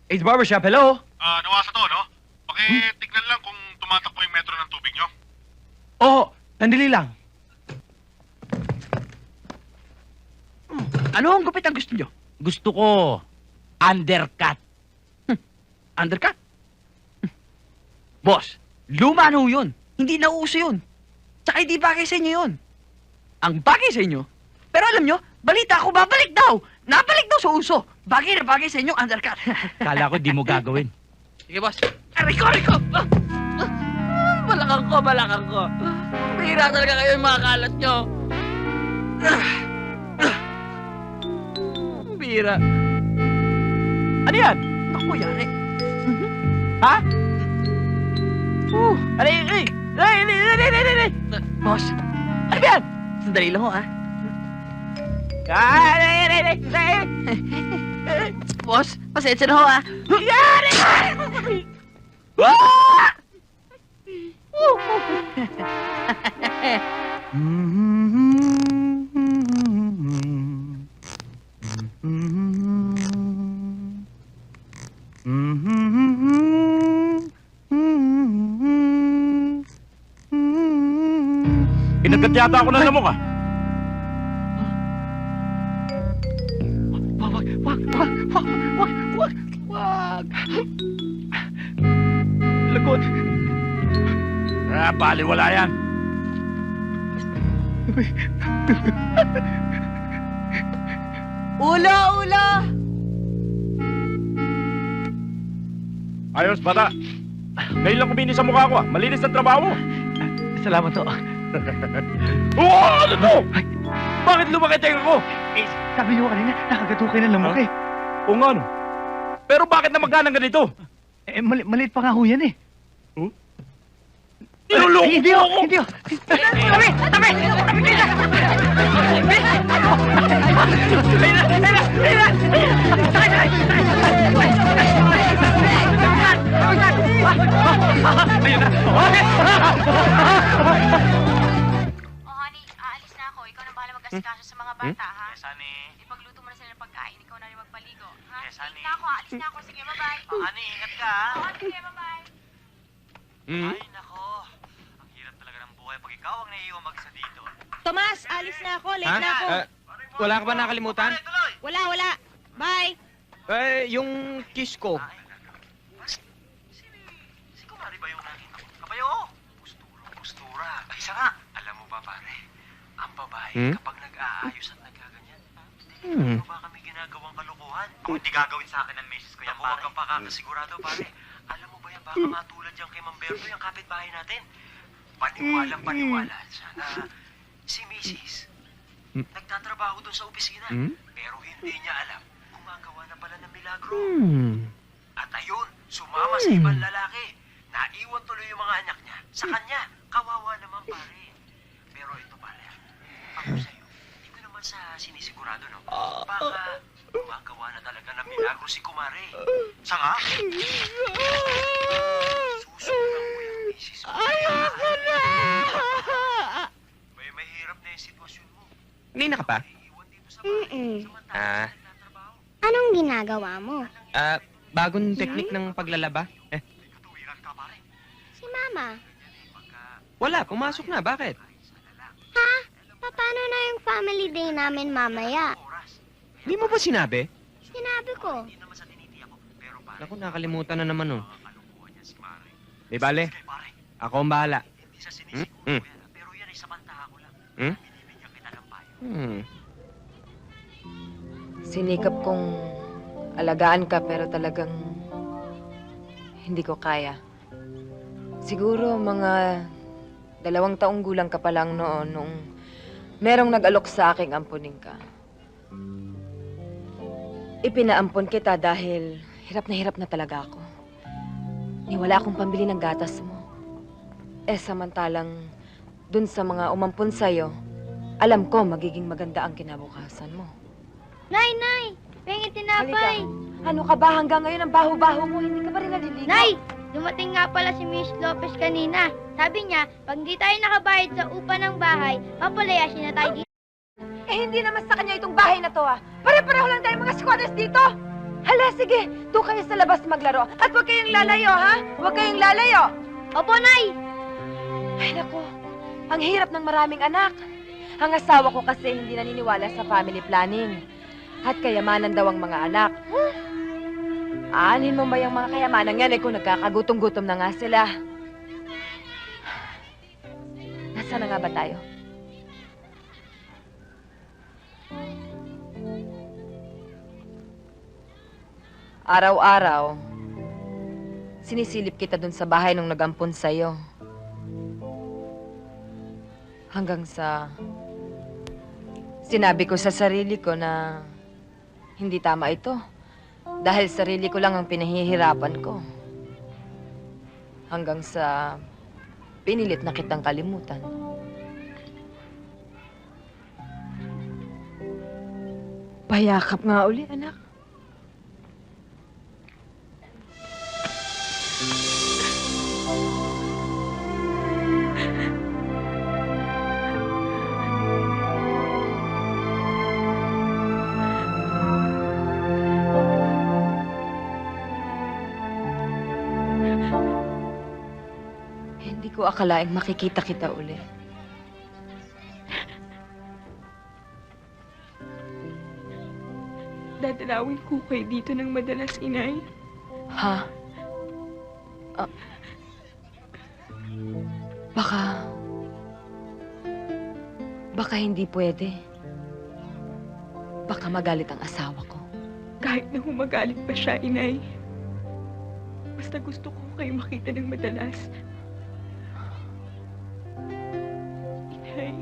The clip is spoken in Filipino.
Ace Barbershop, hello? Nawasa to, no? Pakitignan lang kung tumatakbo yung metro ng tubig nyo. Oo, sandali lang. Ano ang gupit ang gusto nyo? Gusto ko, undercut. Undercut? Boss, luma na ho yun. Hindi na uso yun. Tsaka hindi bagay sa inyo yun. Ang bagay sa inyo, pero alam nyo, balita ko babalik daw. Nabalik daw sa uso. Bagay na bagay sa inyo, undercut. Kala ko di mo gagawin. Sige, boss. Aray ko! Balakang ko. Mahira talaga kayo yung mga kalat nyo. Bira. Ano yan? Ako, yari. Ha? Aray! Boss, Ano yan? sandali lang ho, ha? Boss, pasensya na ho, ha? Yari! Kinagat yata ako ng lamok ah. Wag! Lagot! Baliwala yan. Ulo! Ayos, bata. Ngayon lang kuminis sa mukha ko ah. Malinis ang trabaho mo. Salamat ho. Oo, ano to? Bakit lumaki teka ko? Eh, sabi niyo kanina, nakagatukay ng lamok eh. O nga no. Pero bakit na magkanang ganito? Eh, maliit pa nga ho yan eh. Niluloko Hindi mo ho! ako! Hindi ho! Tabi! Ayun na! Oh, honey, aalis na ako. Ikaw na bahala mag-asikaso sa mga bata, ha? Yes, honey. Ipagluto mo na sila ng pagkain. Ikaw na rin magpaligo, ha? Yes, honey. Late na ako, aalis na ako. Sige, bye-bye. Oh, honey, ingat ka, ha? Oh, sige, bye-bye. Ay, nako. Ang hirap talaga ng buhay pag ikaw ang naiiwan mag-isa dito. Tomas, alis na ako. Late na ako. Wala ka ba nakalimutan? Tuloy! Wala. Bye. Yung kiss ko. Si Kumari ba yung nakita ko? Kabayo! Postura. Ay, isa nga. Alam mo ba, pare? Ang babae, kapag nag-aayos at nagkaganyan, hindi mo ba kami ginagawang kalokohan? Ako hindi gagawin sa akin ng misis ko yan, pare. Huwag kang pakakasigurado, pare. Alam mo ba yan, baka matulad yan kay Mamberto, yung kapitbahay natin. Paniwala. Sana si misis, nagtatrabaho doon sa opisina. Pero hindi niya alam, gumagawa na pala ng milagro. At ayun, sumama sa ibang lalaki. Naiwan tuloy yung mga anak niya. Sa kanya, kawawa naman pare. Pero ito pare, ako sa'yo, hindi ko naman sa sinisigurado, no? Baka gumagawa na talaga ng milagro si Kumare. Sanga? Susundan mo yung misis mo. Ayoko na! May mahirap na yung sitwasyon mo. Kanina ka pa? Naiiwan dito sa bahay. Samantalang nagtatrabaho. Anong ginagawa mo? Bagong teknik ng paglalaba? Katuwiran ka pare. Si Mama. Wala, pumasok na. Bakit? Ha? Paano na yung family day namin mamaya? Hindi mo ba sinabi? Sinabi ko. Hindi naman sa tinitiyak ko. Pero pare, Naku, nakalimutan na naman oh. kalukuhan niya si Mare. Di bale, Kay pare, ako ang bahala. hindi sa sinisiguro ko yan. Pero yan ay samantaha ko lang. Hmm? Binibigyan kita ng payo. Sinikap kong alagaan ka pero talagang hindi ko kaya. Siguro mga 2 taong gulang ka pa lang noon nung merong nag-alok sa aking ampunin ka. Ipinaampon kita dahil hirap na talaga ako. Wala akong pambili ng gatas mo. Samantalang dun sa mga umampun sa'yo, alam ko magiging maganda ang kinabukasan mo. Nay! Pengin tinapay! Ano ka ba? Hanggang ngayon ang baho-baho mo, hindi ka pa rin naliligo? Nay! Dumating nga pala si Miss Lopez kanina. Sabi niya, pag hindi tayo nakabayad sa upa ng bahay, papalayasin na tayo dito. Hindi naman sa kanya itong bahay na to, ah. Pare-pareho lang tayong mga squatters dito. Hala, sige. Doon kayo sa labas maglaro. At huwag kayong lalayo, ha? Huwag kayong lalayo. Opo, Nay! Ay, naku. Ang hirap ng maraming anak. Ang asawa ko kasi hindi naniniwala sa family planning. At kayamanan daw ang mga anak. Aanin mo ba yung mga kayamanan yan kung nagkakagutom-gutom na nga sila? Nasaan na nga ba tayo? Araw-araw, sinisilip kita dun sa bahay nung nagampun sa'yo. Hanggang sa sinabi ko sa sarili ko na hindi tama ito. Dahil sarili ko lang ang pinahihirapan ko. Hanggang sa pinilit na kitang kalimutan. Payakap nga uli, anak. Hindi ko akalaing makikita kita uli. Dadalawin ko kayo dito ng madalas, Inay. Ha? Ah. Baka hindi pwede. Baka magalit ang asawa ko. Kahit na humagalit pa siya, Inay. Basta gusto ko kayo makita ng madalas. Inay.